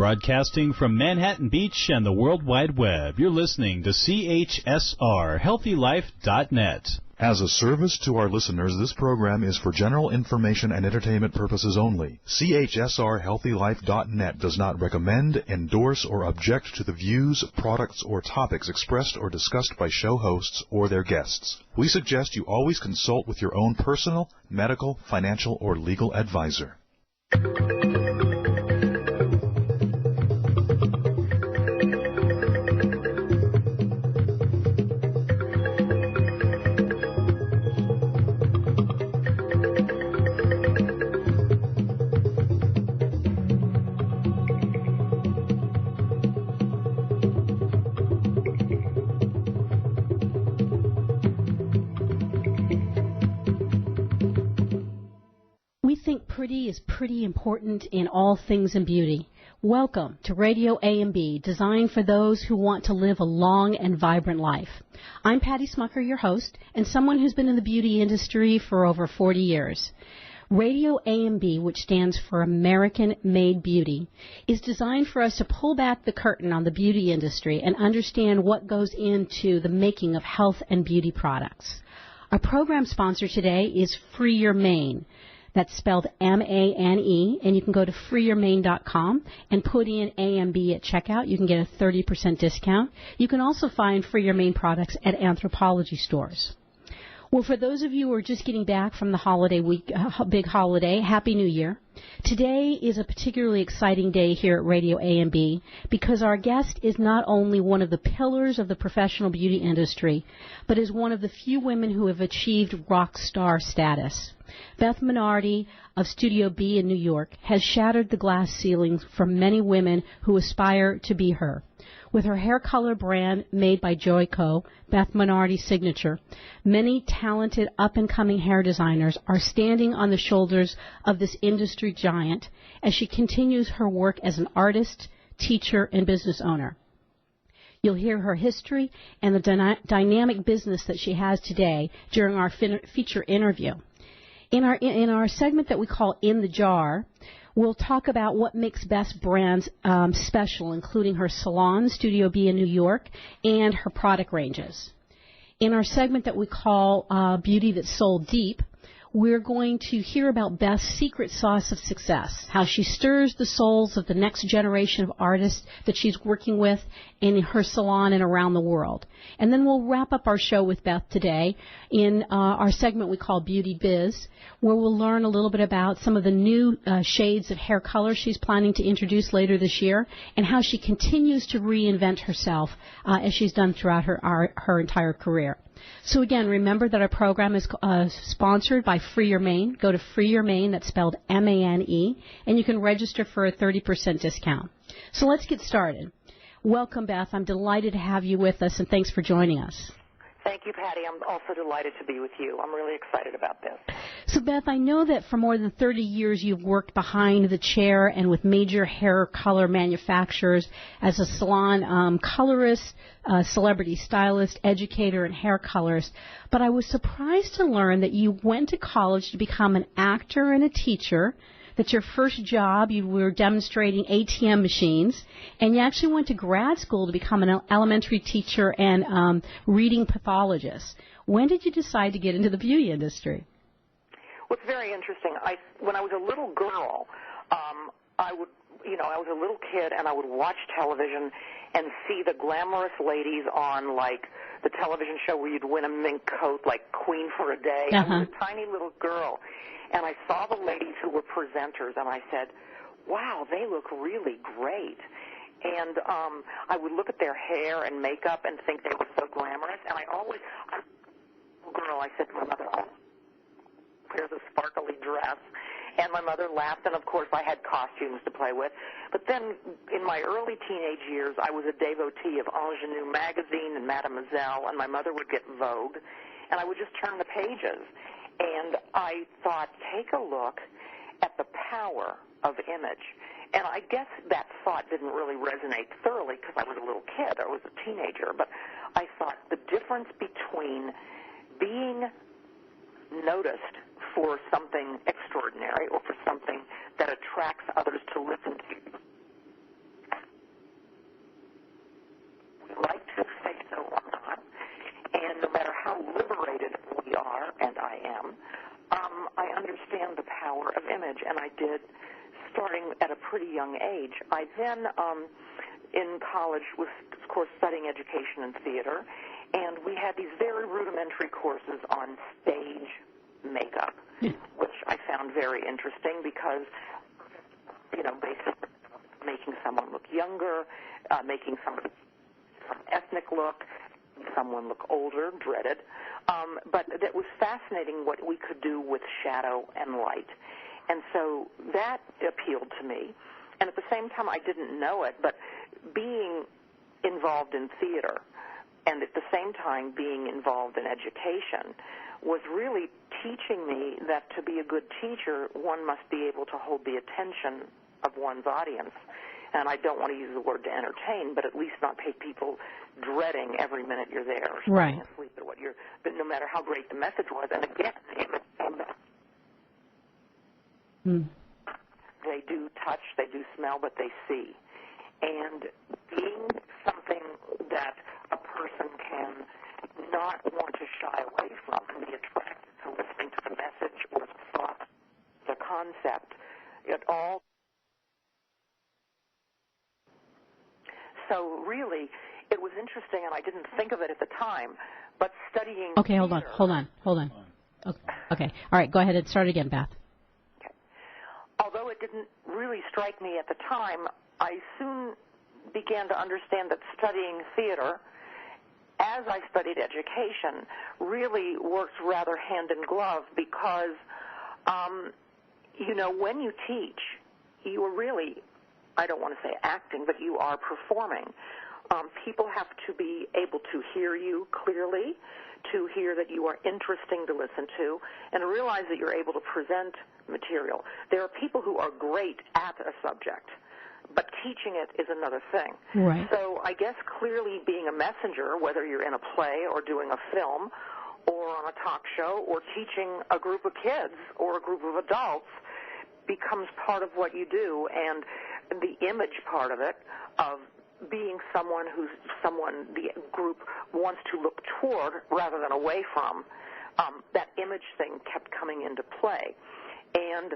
Broadcasting from Manhattan Beach and the World Wide Web, you're listening to CHSR, HealthyLife.net. As a service to our listeners, this program is for general information and entertainment purposes only. CHSR HealthyLife.net does not recommend, endorse, or object to the views, products, or topics expressed or discussed by show hosts or their guests. We suggest you always consult with your own personal, medical, financial, or legal advisor. Pretty is pretty important in all things in beauty. Welcome to RadioAMB, designed for those who want to live a long and vibrant life. I'm Patty Smucker, your host, and someone who's been in the beauty industry for over 40 years. RadioAMB, which stands for American Made Beauty, is designed for us to pull back the curtain on the beauty industry and understand what goes into the making of health and beauty products. Our program sponsor today is Free Your Mane. That's spelled M-A-N-E, and you can go to freeyourmane.com and put in AMB at checkout. You can get a 30% discount. You can also find Free Your Mane products at Anthropologie stores. Well, for those of you who are just getting back from the holiday week, big holiday, Happy New Year. Today is a particularly exciting day here at RadioAMB because our guest is not only one of the pillars of the professional beauty industry, but is one of the few women who have achieved rock star status. Beth Minardi of Studio B in New York has shattered the glass ceilings for many women who aspire to be her. With her hair color brand made by Joico, Beth Minardi Signature, many talented up-and-coming hair designers are standing on the shoulders of this industry giant as she continues her work as an artist, teacher, and business owner. You'll hear her history and the dynamic business that she has today during our feature interview. In our segment that we call In the Jar, we'll talk about what makes Beth's brands special, including her salon, Studio B in New York, and her product ranges. In our segment that we call Beauty That's Sold Deep, we're going to hear about Beth's secret sauce of success, how she stirs the souls of the next generation of artists that she's working with in her salon and around the world. And then we'll wrap up our show with Beth today in our segment we call Beauty Biz, where we'll learn a little bit about some of the new shades of hair color she's planning to introduce later this year and how she continues to reinvent herself as she's done throughout her entire career. So again, remember that our program is sponsored by Free Your Mane. Go to Free Your Mane, that's spelled M-A-N-E, and you can register for a 30% discount. So let's get started. Welcome, Beth. I'm delighted to have you with us, and thanks for joining us. Thank you, Patty. I'm also delighted to be with you. I'm really excited about this. So, Beth, I know that for more than 30 years you've worked behind the chair and with major hair color manufacturers as a salon colorist, celebrity stylist, educator, and hair colorist. But I was surprised to learn that you went to college to become an actor and a teacher, that your first job you were demonstrating ATM machines, and you actually went to grad school to become an elementary teacher and reading pathologist. When did you decide to get into the beauty industry? Well, it's very interesting. When I was a little girl, I was a little kid, and I would watch television and see the glamorous ladies on, like, the television show where you'd win a mink coat, like Queen for a Day. Uh-huh. I was a tiny little girl, and I saw the ladies who were presenters, and I said, wow, they look really great. And I would look at their hair and makeup and think they were so glamorous, and I said to my mother, oh, here's a sparkly dress. And my mother laughed, and, of course, I had costumes to play with. But then in my early teenage years, I was a devotee of Ingenue magazine and Mademoiselle, and my mother would get Vogue, and I would just turn the pages. And I thought, take a look at the power of image. And I guess that thought didn't really resonate thoroughly because I was a little kid. I was a teenager. But I thought the difference between being noticed for something extraordinary or for something that attracts others to listen to I did starting at a pretty young age. I then, in college, was, of course, studying education and theater, and we had these very rudimentary courses on stage makeup, which I found very interesting because, basically making someone look younger, making someone ethnic look, someone look older, dreaded. But it was fascinating what we could do with shadow and light. And so that appealed to me. And at the same time, I didn't know it, but being involved in theater and at the same time being involved in education was really teaching me that to be a good teacher, one must be able to hold the attention of one's audience. And I don't want to use the word to entertain, but at least not make people dreading every minute you're there, or falling asleep at what you're. But no matter how great the message was, and again, they do touch, they do smell, but they see. And being something that a person can not want to shy away from, and be attracted to listening to the message or the thought, the concept, it all. So really, it was interesting, and I didn't think of it at the time, but studying... Okay, hold on. Okay. All right, go ahead and start again, Beth. Okay. Although it didn't really strike me at the time, I soon began to understand that studying theater, as I studied education, really works rather hand in glove because, when you teach, you are really... I don't want to say acting, but you are performing. People have to be able to hear you clearly, to hear that you are interesting to listen to, and realize that you're able to present material. There are people who are great at a subject, but teaching it is another thing. Right. So I guess clearly being a messenger, whether you're in a play or doing a film or on a talk show or teaching a group of kids or a group of adults, becomes part of what you do, and the image part of it, of being someone the group wants to look toward rather than away from, that image thing kept coming into play. And,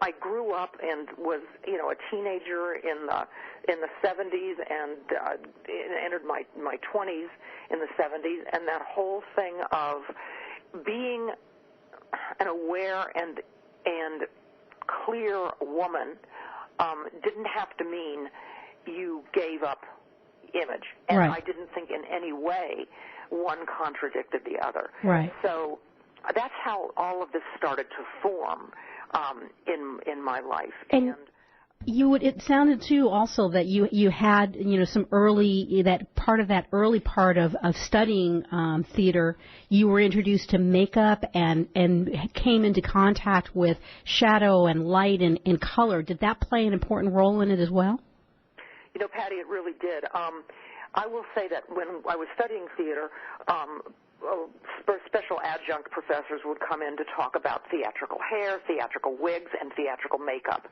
I grew up and was, a teenager in the 70s and entered my 20s in the 70s, and that whole thing of being an aware and clear woman didn't have to mean you gave up image. And I didn't think in any way one contradicted the other. Right. So that's how all of this started to form in my life. And it sounded too also that you had some early early part of studying theater. You were introduced to makeup and came into contact with shadow and light and color. Did that play an important role in it as well? Patty, it really did. I will say that when I was studying theater, special adjunct professors would come in to talk about theatrical hair, theatrical wigs, and theatrical makeup.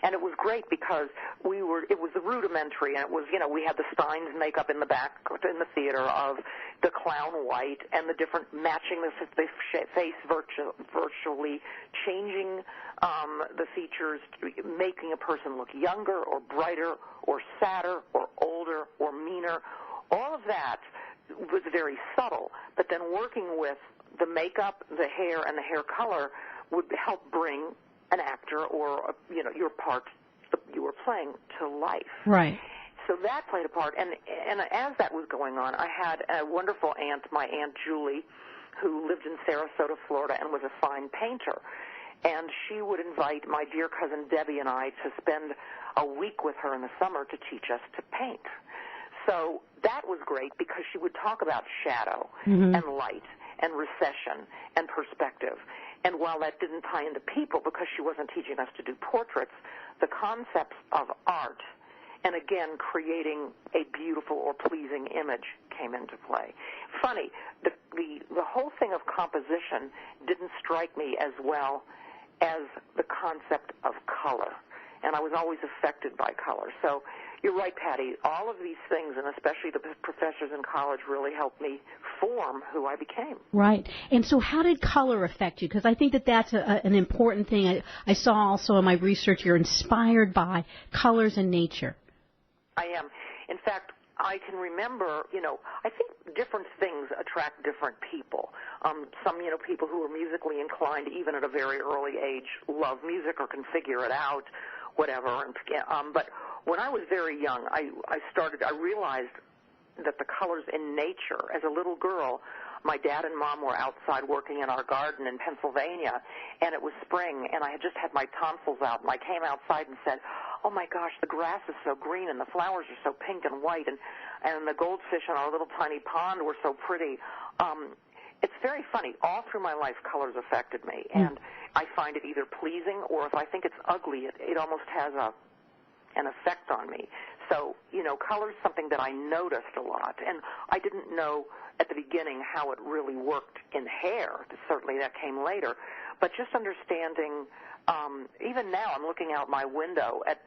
And it was great because it was the rudimentary, and it was, we had the Steins makeup in the back in the theater of the clown white and the different matching the face virtually, changing the features, making a person look younger or brighter or sadder or older or meaner. All of that was very subtle, but then working with the makeup, the hair, and the hair color would help bring an actor or your part that you were playing to life. Right. So that played a part, and as that was going on, I had a wonderful aunt, my Aunt Julie, who lived in Sarasota, Florida, and was a fine painter. And she would invite my dear cousin Debbie and I to spend a week with her in the summer to teach us to paint. So that was great because she would talk about shadow and light and recession and perspective. And while that didn't tie into people because she wasn't teaching us to do portraits, the concepts of art and, again, creating a beautiful or pleasing image came into play. Funny, the whole thing of composition didn't strike me as well as the concept of color and I was always affected by color. So you're right, Patty. All of these things, and especially the professors in college, really helped me form who I became. Right. And so how did color affect you? Because I think that that's an important thing. I saw also in my research you're inspired by colors in nature. I am. In fact, I can remember, I think different things attract different people. Some, people who are musically inclined, even at a very early age, love music or can figure it out, whatever. But when I was very young, I realized that the colors in nature, as a little girl, my dad and mom were outside working in our garden in Pennsylvania, and it was spring, and I had just had my tonsils out, and I came outside and said, oh my gosh, the grass is so green, and the flowers are so pink and white, and the goldfish in our little tiny pond were so pretty. It's very funny. All through my life, colors affected me, and I find it either pleasing, or if I think it's ugly, it almost has an effect on me. So, color is something that I noticed a lot, and I didn't know at the beginning how it really worked in hair. Certainly that came later. But just understanding, even now I'm looking out my window at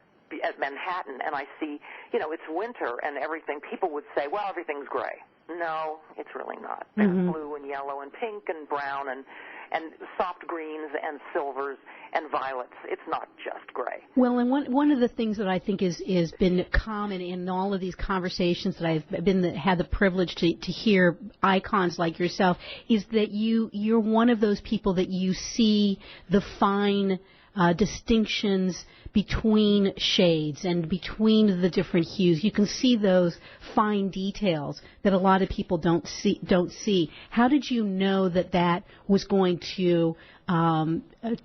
Manhattan, and I see, it's winter and everything. People would say, well, everything's gray. No, it's really not. There's blue and yellow and pink and brown and soft greens and silvers and violets. It's not just gray. Well, and one of the things that I think is been common in all of these conversations that I've had the privilege to hear icons like yourself is that you're one of those people that you see the fine distinctions between shades and between the different hues. You can see those fine details that a lot of people don't see. How did you know that was going to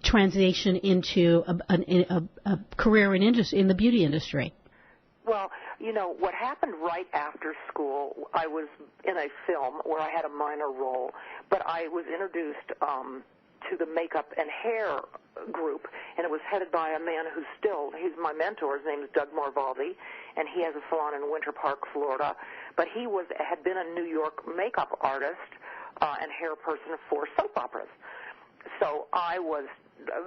transition into a career in the beauty industry? Well, what happened right after school, I was in a film where I had a minor role, but I was introduced to the makeup and hair group, and it was headed by a man he's my mentor. His name is Doug Marvaldi, and he has a salon in Winter Park, Florida. But he had been a New York makeup artist and hair person for soap operas. So I was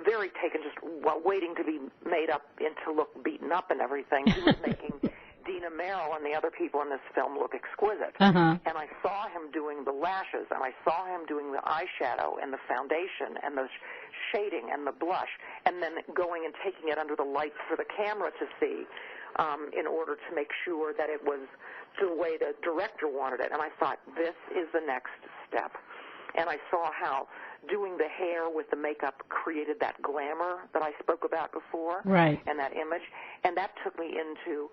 very taken, just waiting to be made up and to look beaten up and everything. He was making Dina Merrill and the other people in this film look exquisite. And I saw him doing the lashes, and I saw him doing the eyeshadow and the foundation and the shading and the blush, and then going and taking it under the lights for the camera to see in order to make sure that it was the way the director wanted it. And I thought, this is the next step. And I saw how doing the hair with the makeup created that glamour that I spoke about before, right, and that image. And that took me into,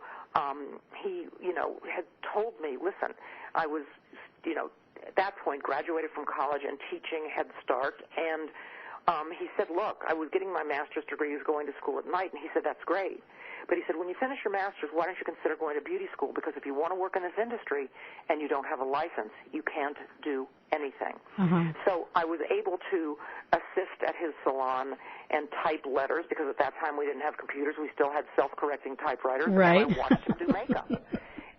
he, had told me, listen, I was, at that point graduated from college and teaching Head Start, and he said, look, I was getting my master's degree, he was going to school at night, and he said, that's great. But he said, when you finish your master's, why don't you consider going to beauty school? Because if you want to work in this industry and you don't have a license, you can't do anything. So I was able to assist at his salon and type letters, because at that time we didn't have computers. We still had self-correcting typewriters. Right. And I watched him do makeup.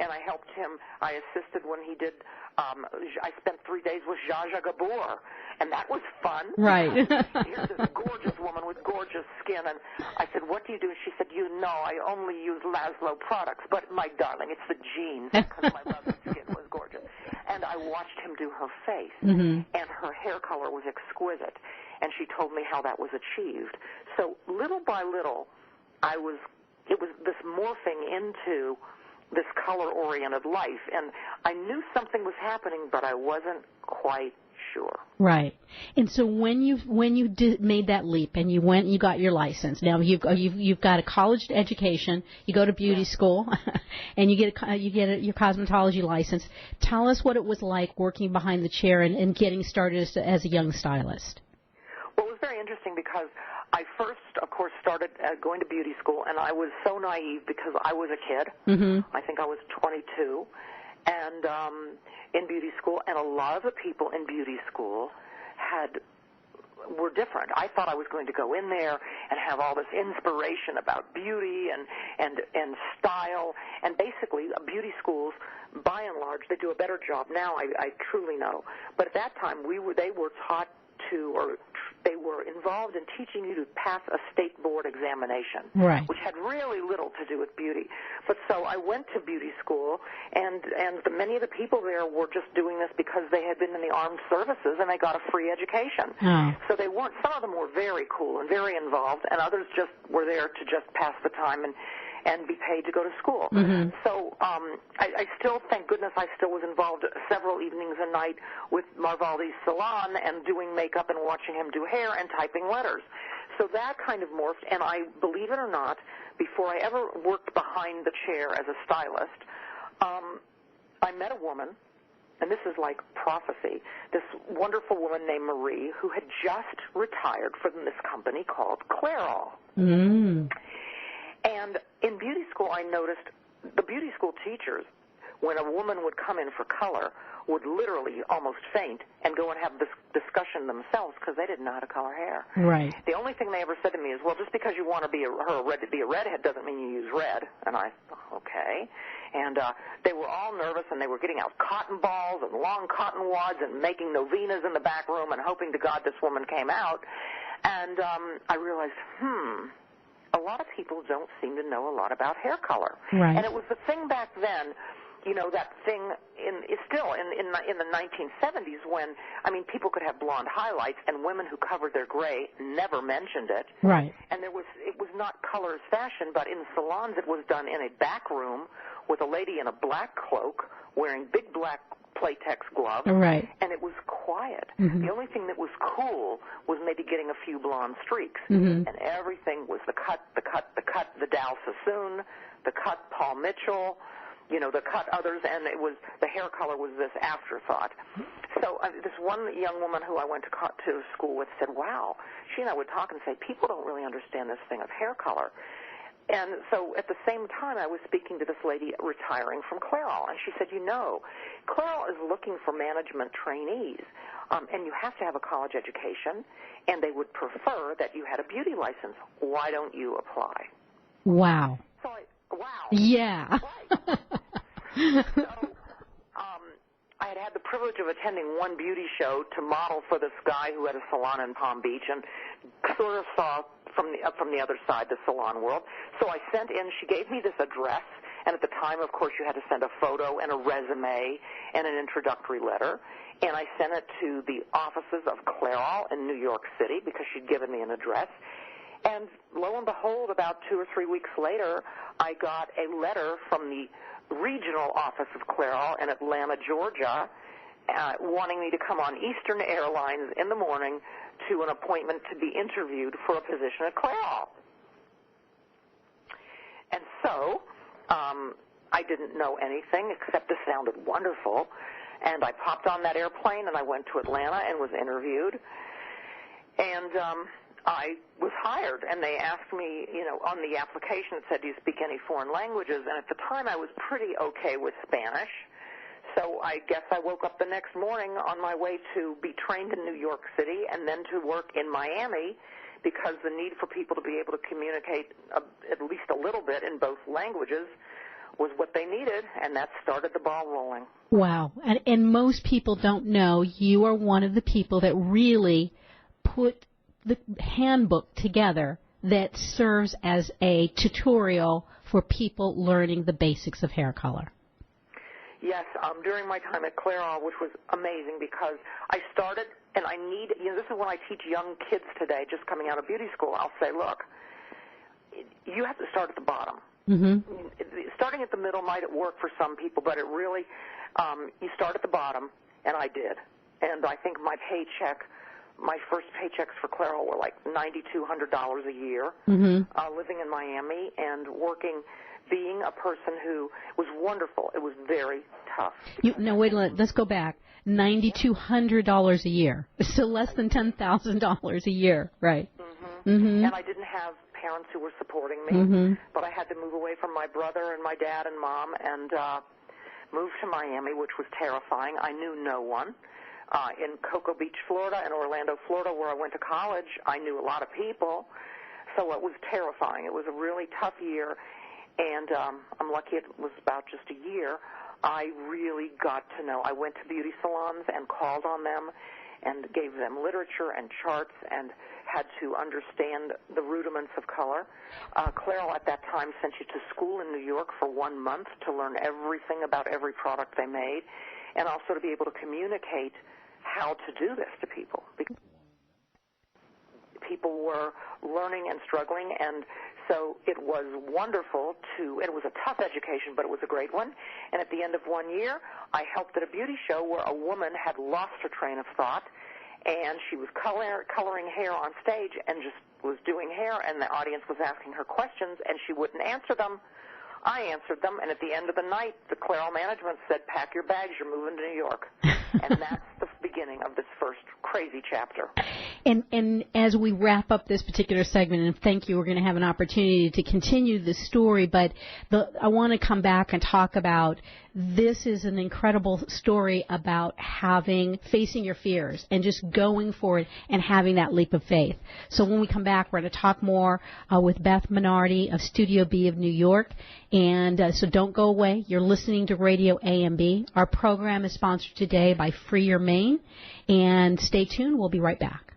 And I helped him. I assisted when he did, I spent 3 days with Zsa Zsa Gabor, and that was fun. Right. Here's this gorgeous woman with gorgeous skin, and I said, what do you do? And she said, I only use Laszlo products, but my darling, it's the genes, because my mother's skin was gorgeous. And I watched him do her face, and her hair color was exquisite, and she told me how that was achieved. So little by little, it was this morphing into this color-oriented life, and I knew something was happening, but I wasn't quite sure. Right. And so when you made that leap and you went and you got your license, now you've got a college education, you go to beauty school, and you get your cosmetology license. Tell us what it was like working behind the chair and getting started as a young stylist. Well, it was very interesting because I first, of course, started going to beauty school, and I was so naive because I was a kid. I think I was 22, and in beauty school, and a lot of the people in beauty school were different. I thought I was going to go in there and have all this inspiration about beauty and style, and basically beauty schools, by and large, they do a better job now, I truly know. But at that time, they were taught to, or they were involved in teaching you to pass a state board examination, right, which had really little to do with beauty. But so I went to beauty school, and many of the people there were just doing this because they had been in the armed services and they got a free education. Oh. So they weren't. Some of them were very cool and very involved, and others just were there to just pass the time and be paid to go to school. Mm-hmm. So I still, thank goodness, I still was involved several evenings a night with Marvaldi's salon and doing makeup and watching him do hair and typing letters. So that kind of morphed, and I, believe it or not, before I ever worked behind the chair as a stylist, I met a woman, and this is like prophecy, this wonderful woman named Marie who had just retired from this company called Clairol. Mm. And in beauty school, I noticed the beauty school teachers, when a woman would come in for color, would literally almost faint and go and have this discussion themselves because they didn't know how to color hair. Right. The only thing they ever said to me is, well, just because you want to be a redhead doesn't mean you use red. And I, okay. And they were all nervous, and they were getting out cotton balls and long cotton wads and making novenas in the back room and hoping to God this woman came out. And I realized, a lot of people don't seem to know a lot about hair color. Right. And it was the thing back then, you know, that thing in the 1970s when, I mean, people could have blonde highlights, and women who covered their gray never mentioned it. Right. And it was not color as fashion, but in salons it was done in a back room with a lady in a black cloak wearing big black Playtex gloves. Right. And it was quiet. Mm-hmm. The only thing that was cool was maybe getting a few blonde streaks. Mm-hmm. And everything was the cut, the Dow Sassoon, the cut Paul Mitchell, you know, the cut others, and it was, the hair color was this afterthought. So this one young woman who I went to school with said, wow, she and I would talk and say, people don't really understand this thing of hair color. And so at the same time, I was speaking to this lady retiring from Clairol, and she said, you know, Clairol is looking for management trainees, and you have to have a college education, and they would prefer that you had a beauty license. Why don't you apply? Wow. So wow. Yeah. Right. So I had the privilege of attending one beauty show to model for this guy who had a salon in Palm Beach, and sort of saw from the other side the salon world. So I sent in, she gave me this address, and at the time, of course, you had to send a photo and a resume and an introductory letter, and I sent it to the offices of Clairol in New York City because she'd given me an address. And lo and behold, about 2 or 3 weeks later, I got a letter from the regional office of Clairol in Atlanta, Georgia, wanting me to come on Eastern Airlines in the morning to an appointment to be interviewed for a position at Clairol. And so I didn't know anything except it sounded wonderful, and I popped on that airplane and I went to Atlanta and was interviewed, and I was hired, and they asked me, you know, on the application it said, do you speak any foreign languages? And at the time I was pretty okay with Spanish, so I guess I woke up the next morning on my way to be trained in New York City and then to work in Miami, because the need for people to be able to communicate at least a little bit in both languages was what they needed, and that started the ball rolling. Wow. And most people don't know you are one of the people that really put the handbook together that serves as a tutorial for people learning the basics of hair color. Yes, during my time at Clairol, which was amazing because I started, and I need, you know, this is when I teach young kids today just coming out of beauty school. I'll say, look, you have to start at the bottom. Mm-hmm. Starting at the middle might work for some people, but it really, you start at the bottom, and I did. And I think my first paychecks for Clairol were like $9,200 a year, living in Miami and working, being a person who was wonderful. It was very tough. No, wait, let's go back. $9,200 a year, so less than $10,000 a year, right? Mm-hmm. Mm-hmm. And I didn't have parents who were supporting me, but I had to move away from my brother and my dad and mom and move to Miami, which was terrifying. I knew no one. In Cocoa Beach, Florida, and Orlando, Florida, where I went to college, I knew a lot of people, so it was terrifying. It was a really tough year, and I'm lucky it was about just a year. I really got to know. I went to beauty salons and called on them and gave them literature and charts and had to understand the rudiments of color. Clairol at that time sent you to school in New York for 1 month to learn everything about every product they made, and also to be able to communicate how to do this to people. Because people were learning and struggling, and so it was wonderful it was a tough education, but it was a great one. And at the end of 1 year, I helped at a beauty show where a woman had lost her train of thought, and she was coloring hair on stage and just was doing hair, and the audience was asking her questions, and she wouldn't answer them. I answered them, and at the end of the night, the Clairol management said, "Pack your bags, you're moving to New York." And that's the beginning of this first crazy chapter. And as we wrap up this particular segment, and thank you, we're going to have an opportunity to continue the story, but I want to come back and talk about this is an incredible story about facing your fears and just going for it and having that leap of faith. So when we come back, we're going to talk more with Beth Minardi of Studio B of New York. And so don't go away. You're listening to Radio AMB. Our program is sponsored today by Free Your Mane. And stay tuned. We'll be right back.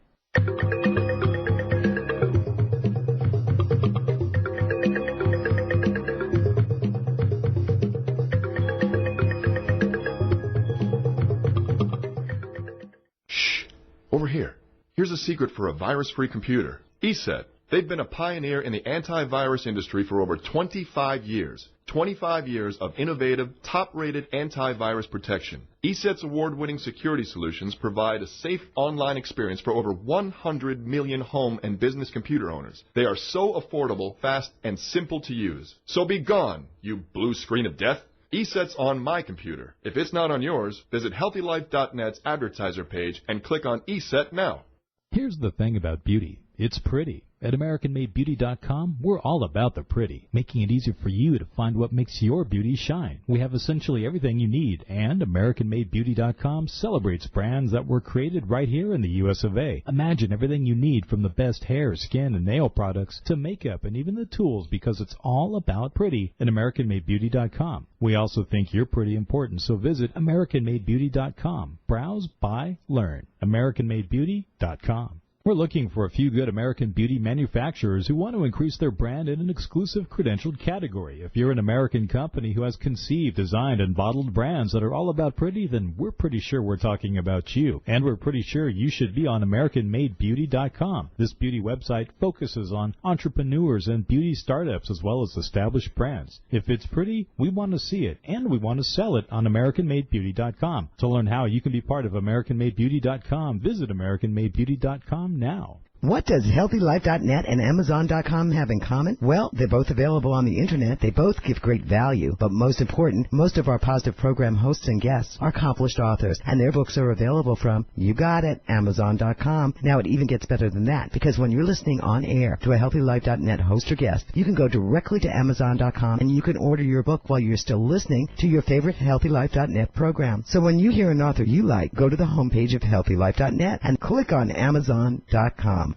Shh. Over here. Here's a secret for a virus-free computer. ESET. They've been a pioneer in the antivirus industry for over 25 years. 25 years of innovative, top-rated antivirus protection. ESET's award-winning security solutions provide a safe online experience for over 100 million home and business computer owners. They are so affordable, fast, and simple to use. So be gone, you blue screen of death. ESET's on my computer. If it's not on yours, visit HealthyLife.net's advertiser page and click on ESET now. Here's the thing about beauty. It's pretty. At AmericanMadeBeauty.com, we're all about the pretty, making it easier for you to find what makes your beauty shine. We have essentially everything you need, and AmericanMadeBeauty.com celebrates brands that were created right here in the U.S. of A. Imagine everything you need from the best hair, skin, and nail products to makeup and even the tools, because it's all about pretty at AmericanMadeBeauty.com. We also think you're pretty important, so visit AmericanMadeBeauty.com. Browse, buy, learn. AmericanMadeBeauty.com. We're looking for a few good American beauty manufacturers who want to increase their brand in an exclusive credentialed category. If you're an American company who has conceived, designed, and bottled brands that are all about pretty, then we're pretty sure we're talking about you. And we're pretty sure you should be on AmericanMadeBeauty.com. This beauty website focuses on entrepreneurs and beauty startups as well as established brands. If it's pretty, we want to see it, and we want to sell it on AmericanMadeBeauty.com. To learn how you can be part of AmericanMadeBeauty.com, visit AmericanMadeBeauty.com now. What does HealthyLife.net and Amazon.com have in common? Well, they're both available on the Internet. They both give great value. But most important, most of our positive program hosts and guests are accomplished authors, and their books are available from, you got it, Amazon.com. Now, it even gets better than that, because when you're listening on air to a HealthyLife.net host or guest, you can go directly to Amazon.com, and you can order your book while you're still listening to your favorite HealthyLife.net program. So when you hear an author you like, go to the homepage of HealthyLife.net and click on Amazon.com.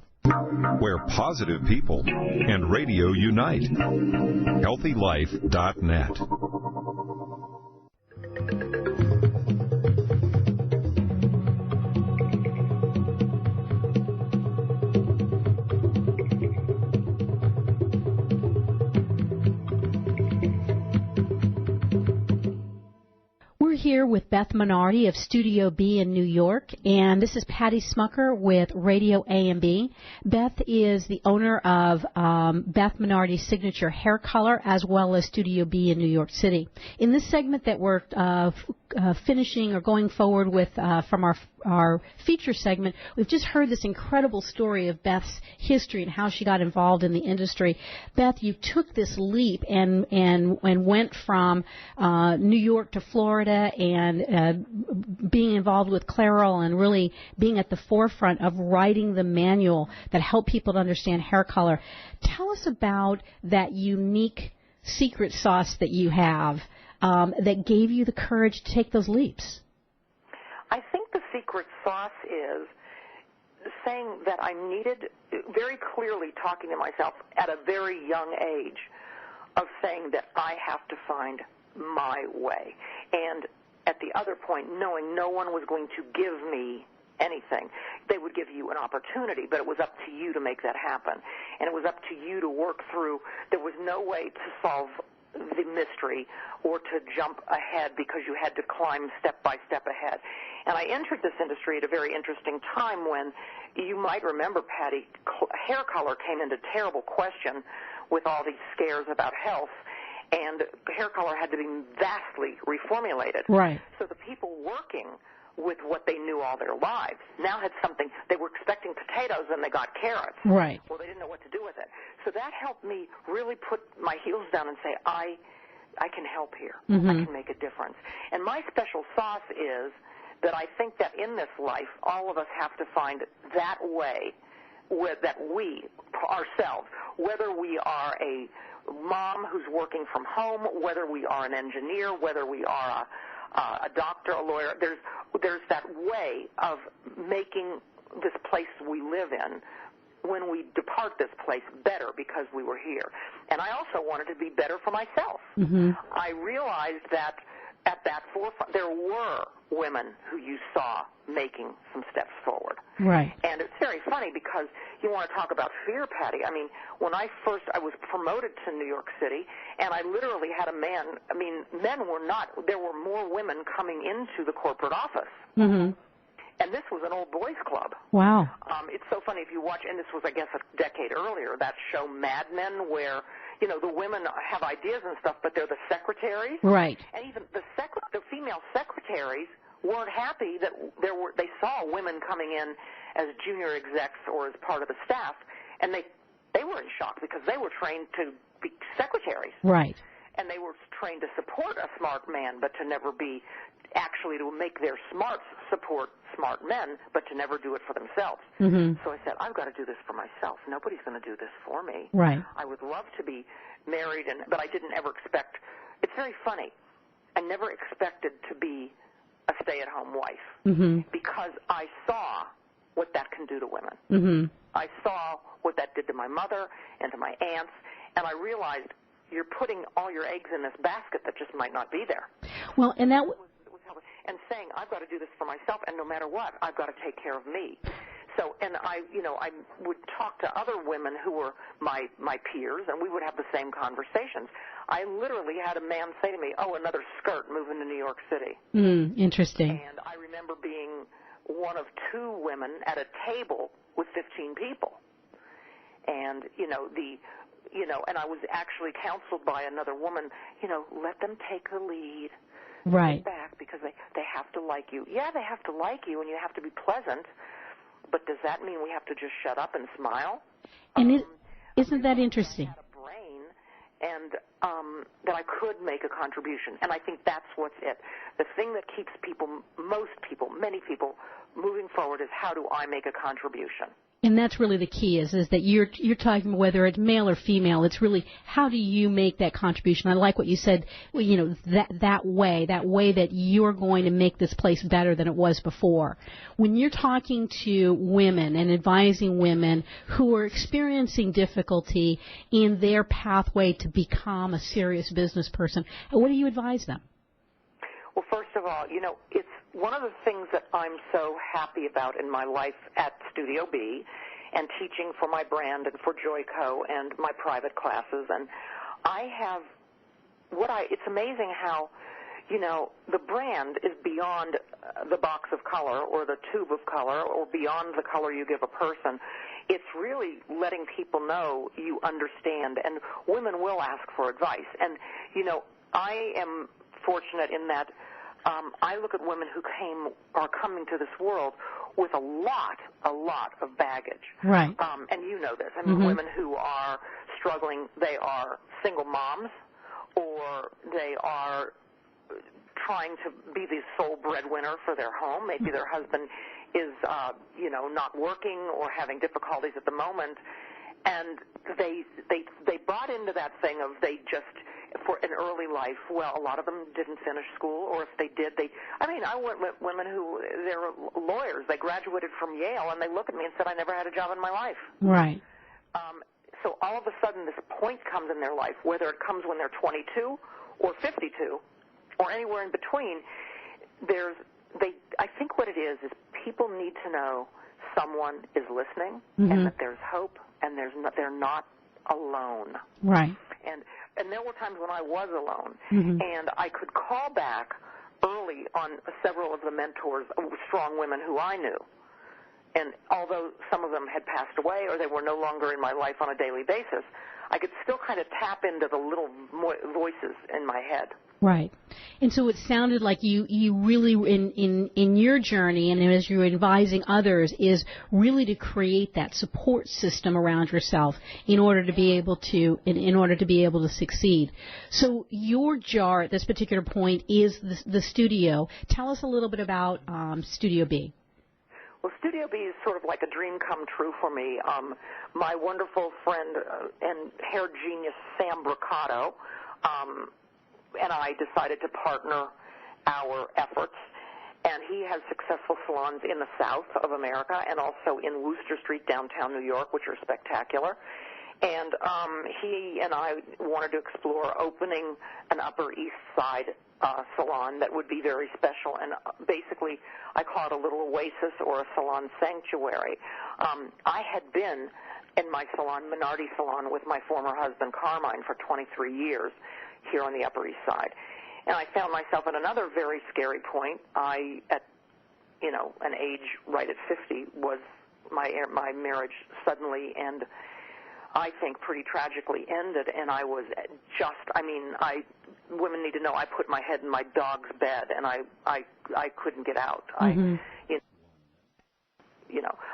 Where positive people and radio unite. HealthyLife.net. Here with Beth Minardi of Studio B in New York, and this is Patty Smucker with Radio AMB. Beth is the owner of Beth Minardi's Signature Hair Color, as well as Studio B in New York City. In this segment that we're finishing or going forward with from our feature segment, we've just heard this incredible story of Beth's history and how she got involved in the industry. Beth, you took this leap and went from New York to Florida and being involved with Clairol and really being at the forefront of writing the manual that helped people to understand hair color. Tell us about that unique secret sauce that you have that gave you the courage to take those leaps. I think the secret sauce is saying that I needed, very clearly talking to myself at a very young age, of saying that I have to find my way. And at the other point, knowing no one was going to give me anything. They would give you an opportunity, but it was up to you to make that happen. And it was up to you to work through. There was no way to solve the mystery or to jump ahead because you had to climb step by step ahead. And I entered this industry at a very interesting time when, you might remember, Patty, hair color came into terrible question with all these scares about health, and hair color had to be vastly reformulated. Right. So the people working with what they knew all their lives now had something. They were expecting potatoes and they got carrots. Right. Well, they didn't know what to do with it. So that helped me really put my heels down and say, I can help here. Mm-hmm. I can make a difference. And my special sauce is that I think that in this life, all of us have to find that way that we, ourselves, whether we are a mom who's working from home, whether we are an engineer, whether we are a doctor, a lawyer, there's that way of making this place we live in, when we depart this place, better because we were here. And I also wanted to be better for myself. Mm-hmm. I realized that at that forefront, there were women who you saw making some steps forward. Right. And it's very funny because you want to talk about fear, Patty. I mean, when I was promoted to New York City, and I literally had a man, men were not, there were more women coming into the corporate office. Mm-hmm. And this was an old boys club. Wow. It's so funny if you watch, and this was, I guess, a decade earlier, that show Mad Men, where, the women have ideas and stuff, but they're the secretaries. Right. And even the female secretaries weren't happy that they saw women coming in as junior execs or as part of the staff, and they were in shock because they were trained to be secretaries. Right. And they were trained to support a smart man, but to never be actually to make their smarts support smart men, but to never do it for themselves. Mm-hmm. So I said, I've got to do this for myself. Nobody's going to do this for me. Right. I would love to be married, but I didn't ever expect. It's very funny. I never expected to be a stay-at-home wife mm-hmm. because I saw what that can do to women. Mm-hmm. I saw what that did to my mother and to my aunts, and I realized you're putting all your eggs in this basket that just might not be there. Well, and that and saying, I've got to do this for myself, and no matter what, I've got to take care of me. So, and I would talk to other women who were my peers, and we would have the same conversations. I literally had a man say to me, another skirt moving to New York City. Interesting. And I remember being one of two women at a table with 15 people. And, and I was actually counseled by another woman, let them take the lead. Right. Back because they have to like you. Yeah, they have to like you, and you have to be pleasant, but does that mean we have to just shut up and smile? And isn't that interesting? I had a brain, and that I could make a contribution, and I think that's what's it. The thing that keeps many people moving forward is, how do I make a contribution? And that's really the key is that you're talking, whether it's male or female, it's really how do you make that contribution. I like what you said, that way that you're going to make this place better than it was before. When you're talking to women and advising women who are experiencing difficulty in their pathway to become a serious business person, what do you advise them? Well, first of all, it's one of the things that I'm so happy about in my life at Studio B and teaching for my brand and for Joyco and my private classes. And it's amazing how, the brand is beyond the box of color or the tube of color or beyond the color you give a person. It's really letting people know you understand, and women will ask for advice. And, I am fortunate in that I look at women who are coming to this world with a lot of baggage. Right. And you know this. Mm-hmm. Women who are struggling, they are single moms, or they are trying to be the sole breadwinner for their home. Maybe their husband is, not working or having difficulties at the moment. And they bought into that thing of for an early life. Well, a lot of them didn't finish school, or if they did, I went with women who, they're lawyers. They graduated from Yale, and they look at me and said, I never had a job in my life. Right. So all of a sudden this point comes in their life, whether it comes when they're 22 or 52 or anywhere in between, there's I think what it is people need to know someone is listening, mm-hmm. and that there's hope, and they're not alone. Right. And there were times when I was alone, mm-hmm. and I could call back early on several of the mentors, strong women who I knew. And although some of them had passed away or they were no longer in my life on a daily basis, I could still kind of tap into the little voices in my head. Right. And so it sounded like you really, in your journey and as you're advising others, is really to create that support system around yourself in order to be able to succeed. So your jar at this particular point is the Studio. Tell us a little bit about Studio B. Well, Studio B is sort of like a dream come true for me. My wonderful friend and hair genius, Sam Bricotto, and I decided to partner our efforts. And he has successful salons in the south of America and also in Wooster Street, downtown New York, which are spectacular. And he and I wanted to explore opening an Upper East Side salon that would be very special, and basically I call it a little oasis or a salon sanctuary. I had been in my salon, Minardi Salon, with my former husband Carmine for 23 years here on the Upper East Side, and I found myself at another very scary point. At an age right at 50, was my marriage suddenly and I think pretty tragically ended, and I was women need to know I put my head in my dog's bed, and I couldn't get out. Mm-hmm.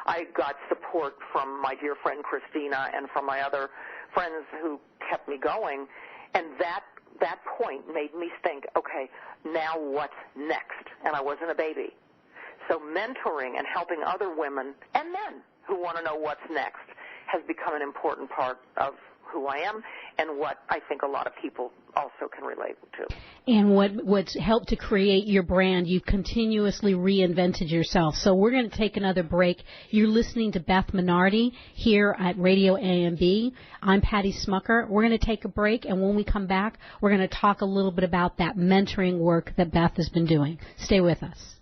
I got support from my dear friend Christina and from my other friends who kept me going, and that point made me think, okay, now what's next? And I wasn't a baby. So mentoring and helping other women and men who want to know what's next has become an important part of who I am and what I think a lot of people also can relate to. And what's helped to create your brand, you've continuously reinvented yourself. So we're going to take another break. You're listening to Beth Minardi here at RadioAMB. I'm Patty Smucker. We're going to take a break, and when we come back, we're going to talk a little bit about that mentoring work that Beth has been doing. Stay with us.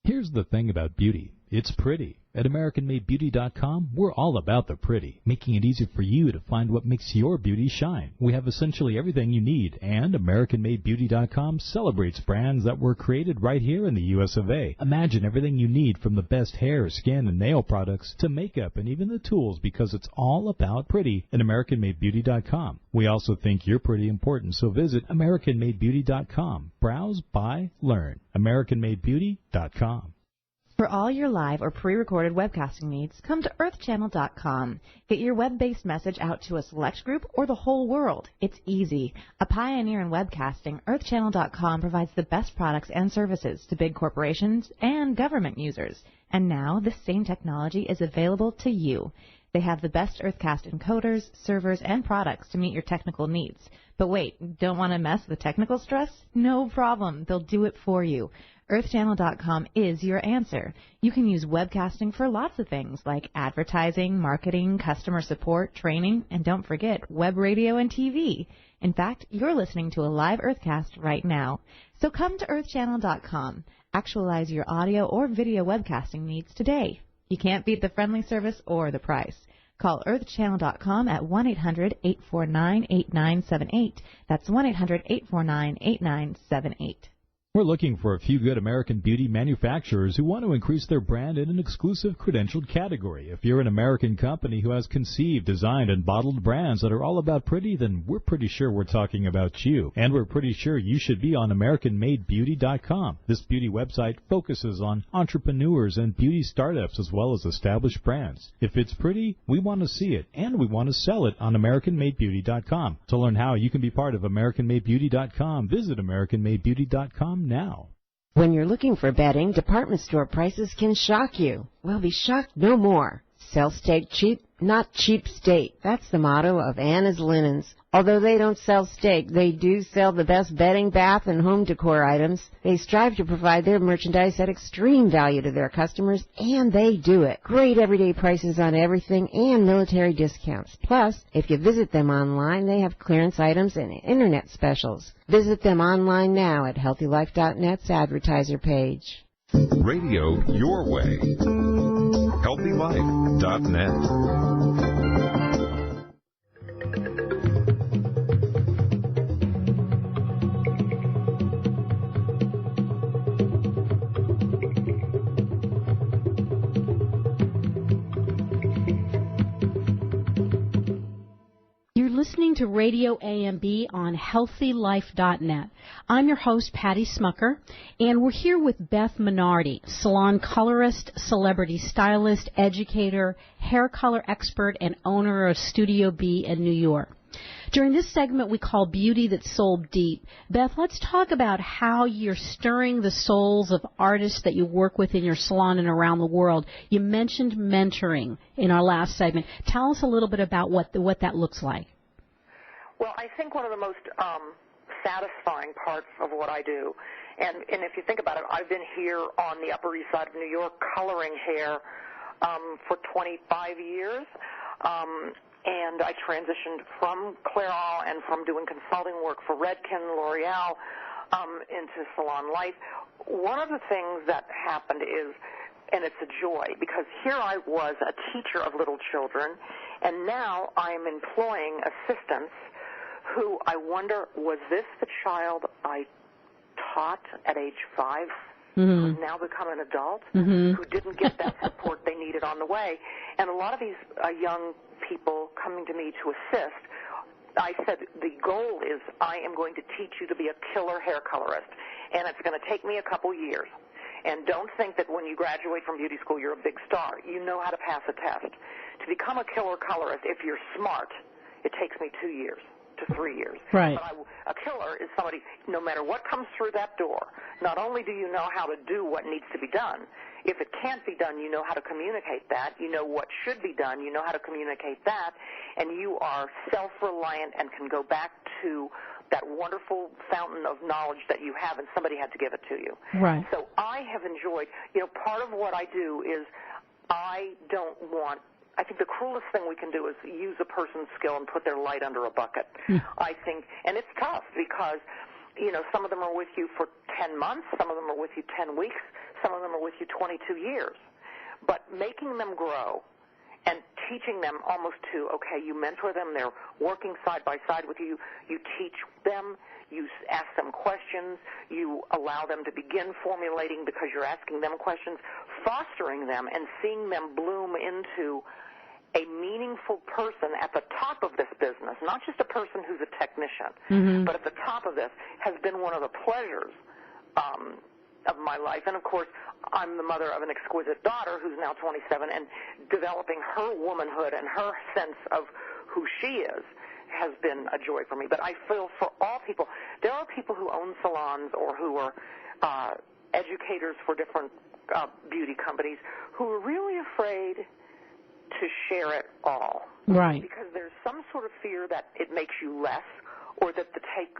Here's the thing about beauty. It's pretty. At AmericanMadeBeauty.com, we're all about the pretty, making it easy for you to find what makes your beauty shine. We have essentially everything you need, and AmericanMadeBeauty.com celebrates brands that were created right here in the U.S. of A. Imagine everything you need from the best hair, skin, and nail products to makeup and even the tools, because it's all about pretty at AmericanMadeBeauty.com. We also think you're pretty important, so visit AmericanMadeBeauty.com. Browse, buy, learn. AmericanMadeBeauty.com. For all your live or pre-recorded webcasting needs, come to earthchannel.com. Get your web-based message out to a select group or the whole world. It's easy. A pioneer in webcasting, earthchannel.com provides the best products and services to big corporations and government users. And now this same technology is available to you. They have the best Earthcast encoders, servers, and products to meet your technical needs. But wait, don't want to mess with technical stress? No problem. They'll do it for you. EarthChannel.com is your answer. You can use webcasting for lots of things like advertising, marketing, customer support, training, and don't forget web radio and TV. In fact, you're listening to a live Earthcast right now. So come to EarthChannel.com. Actualize your audio or video webcasting needs today. You can't beat the friendly service or the price. Call EarthChannel.com at 1-800-849-8978. That's 1-800-849-8978. We're looking for a few good American beauty manufacturers who want to increase their brand in an exclusive credentialed category. If you're an American company who has conceived, designed, and bottled brands that are all about pretty, then we're pretty sure we're talking about you. And we're pretty sure you should be on AmericanMadeBeauty.com. This beauty website focuses on entrepreneurs and beauty startups as well as established brands. If it's pretty, we want to see it, and we want to sell it on AmericanMadeBeauty.com. To learn how you can be part of AmericanMadeBeauty.com, visit AmericanMadeBeauty.com now. When you're looking for bedding, department store prices can shock you. Well, be shocked no more. Sell steak cheap, not cheap steak. That's the motto of Anna's Linens. Although they don't sell steak, they do sell the best bedding, bath, and home decor items. They strive to provide their merchandise at extreme value to their customers, and they do it. Great everyday prices on everything and military discounts. Plus, if you visit them online, they have clearance items and internet specials. Visit them online now at HealthyLife.net's advertiser page. Radio your way. HealthyLife.net. Listening to Radio AMB on HealthyLife.net. I'm your host, Patty Smucker, and we're here with Beth Minardi, salon colorist, celebrity stylist, educator, hair color expert, and owner of Studio B in New York. During this segment we call Beauty That's Sold Deep. Beth, let's talk about how you're stirring the souls of artists that you work with in your salon and around the world. You mentioned mentoring in our last segment. Tell us a little bit about what that looks like. Well, I think one of the most satisfying parts of what I do, and if you think about it, I've been here on the Upper East Side of New York coloring hair for 25 years, and I transitioned from Clairol and from doing consulting work for Redken, L'Oreal, into salon life. One of the things that happened is, and it's a joy, because here I was a teacher of little children, and now I'm employing assistants who I wonder, was this the child I taught at age 5, who's now become an adult, who didn't get that support they needed on the way? And a lot of these young people coming to me to assist, I said, the goal is I am going to teach you to be a killer hair colorist, and it's going to take me a couple years. And don't think that when you graduate from beauty school you're a big star. You know how to pass a test. To become a killer colorist, if you're smart, it takes me 2 years to 3 years. Right. But a killer is somebody, no matter what comes through that door, not only do you know how to do what needs to be done, if it can't be done, you know how to communicate that, you know what should be done, you know how to communicate that, and you are self-reliant and can go back to that wonderful fountain of knowledge that you have, and somebody had to give it to you. Right. So I have enjoyed, part of what I do is I think the cruelest thing we can do is use a person's skill and put their light under a bucket. I think, and it's tough because, some of them are with you for 10 months, some of them are with you 10 weeks, some of them are with you 22 years. But making them grow and teaching them almost to, okay, you mentor them, they're working side by side with you, you teach them, you ask them questions, you allow them to begin formulating because you're asking them questions, fostering them and seeing them bloom into a meaningful person at the top of this business, not just a person who's a technician, but at the top of this, has been one of the pleasures of my life. And, of course, I'm the mother of an exquisite daughter who's now 27, and developing her womanhood and her sense of who she is has been a joy for me. But I feel for all people, there are people who own salons or who are educators for different beauty companies who are really afraid to share it all. Right. Because there's some sort of fear that it makes you less or that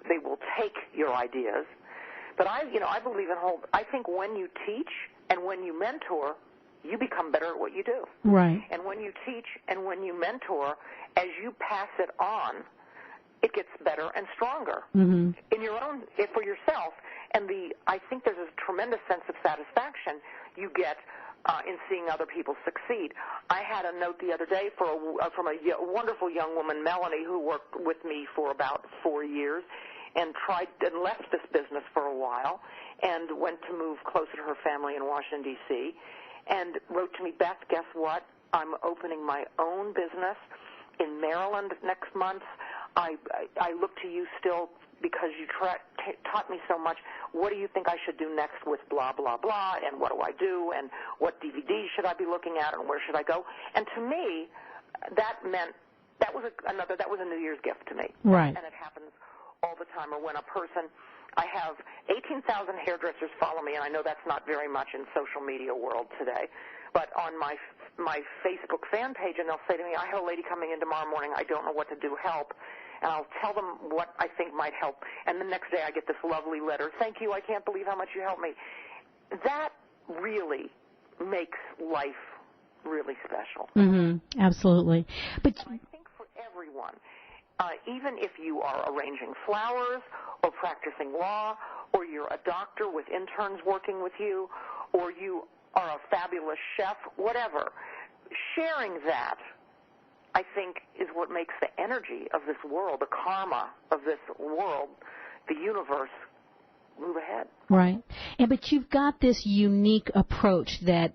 they will take your ideas. But I believe in I think when you teach and when you mentor, you become better at what you do. Right. And when you teach and when you mentor, as you pass it on, it gets better and stronger in your own, for yourself. And I think there's a tremendous sense of satisfaction you get in seeing other people succeed. I had a note the other day from a wonderful young woman, Melanie, who worked with me for about 4 years and left this business for a while and went to move closer to her family in Washington, D.C., and wrote to me, Beth, guess what? I'm opening my own business in Maryland next month. I look to you still because you taught me so much. What do you think I should do next with blah, blah, blah, and what do I do, and what DVDs should I be looking at, and where should I go? And to me, that meant that was a New Year's gift to me. Right. And it happens all the time. Or when a person I have 18,000 hairdressers follow me, and I know that's not very much in social media world today, but on my Facebook fan page, and they'll say to me, I have a lady coming in tomorrow morning, I don't know what to do, help. And I'll tell them what I think might help. And the next day I get this lovely letter, thank you, I can't believe how much you helped me. That really makes life really special. Mm-hmm. Absolutely. But I think for everyone, even if you are arranging flowers or practicing law, or you're a doctor with interns working with you, or you are a fabulous chef, whatever, sharing that, I think, is what makes the energy of this world, the karma of this world, the universe, move ahead. Right. But you've got this unique approach that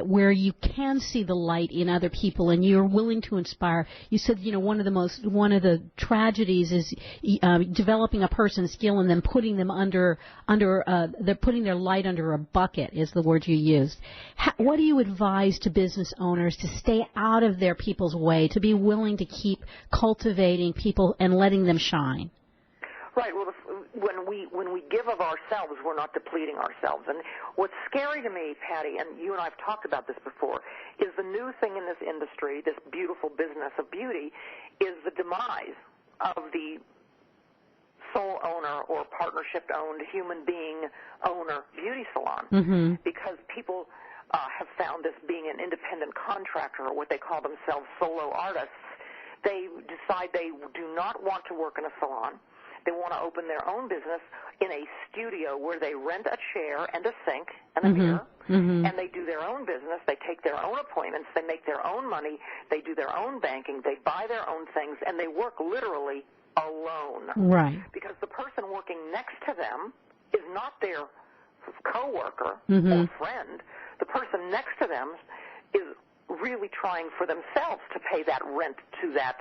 where you can see the light in other people, and you're willing to inspire. You said, one of the tragedies is developing a person's skill and then putting them they're putting their light under a bucket, is the word you used. What do you advise to business owners to stay out of their people's way, to be willing to keep cultivating people and letting them shine? Right. Well, when we give of ourselves, we're not depleting ourselves. And what's scary to me, Patty, and you and I have talked about this before, is the new thing in this industry, this beautiful business of beauty, is the demise of the sole owner or partnership-owned human being owner beauty salon. Mm-hmm. Because people have found this being an independent contractor, or what they call themselves solo artists. They decide they do not want to work in a salon. They want to open their own business in a studio where they rent a chair and a sink and a mirror, and they do their own business. They take their own appointments. They make their own money. They do their own banking. They buy their own things, and they work literally alone. Right. Because the person working next to them is not their coworker or friend. The person next to them is really trying for themselves to pay that rent to that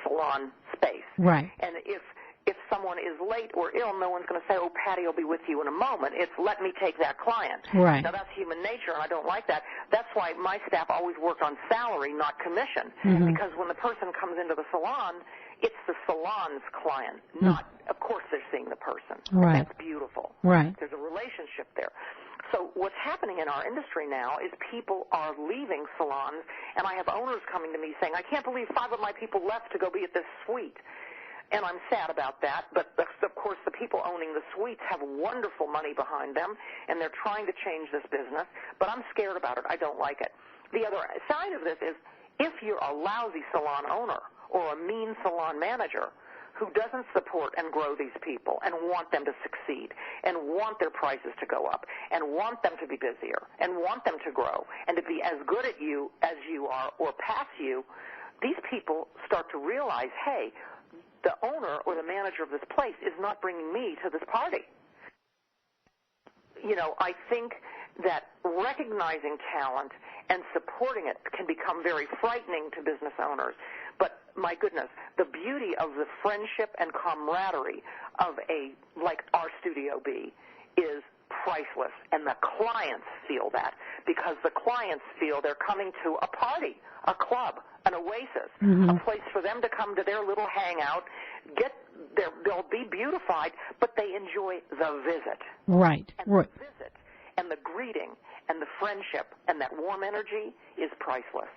salon space. Right. And if someone is late or ill, no one's going to say, oh, Patty will be with you in a moment. It's let me take that client. Right. Now, that's human nature, and I don't like that. That's why my staff always work on salary, not commission, because when the person comes into the salon, it's the salon's client, not, of course, they're seeing the person. Right. That's beautiful. Right. There's a relationship there. So what's happening in our industry now is people are leaving salons, and I have owners coming to me saying, I can't believe 5 of my people left to go be at this suite. And I'm sad about that, but of course the people owning the suites have wonderful money behind them, and they're trying to change this business, but I'm scared about it. I don't like it. The other side of this is if you're a lousy salon owner or a mean salon manager who doesn't support and grow these people and want them to succeed and want their prices to go up and want them to be busier and want them to grow and to be as good at you as you are or pass you, these people start to realize, hey, the owner or the manager of this place is not bringing me to this party. I think that recognizing talent and supporting it can become very frightening to business owners. But my goodness, the beauty of the friendship and camaraderie of like our Studio B is priceless, and the clients feel that because the clients feel they're coming to a party, a club, an oasis, a place for them to come to their little hangout, they'll be beautified, but they enjoy the visit. Right. And the visit and the greeting and the friendship and that warm energy is priceless.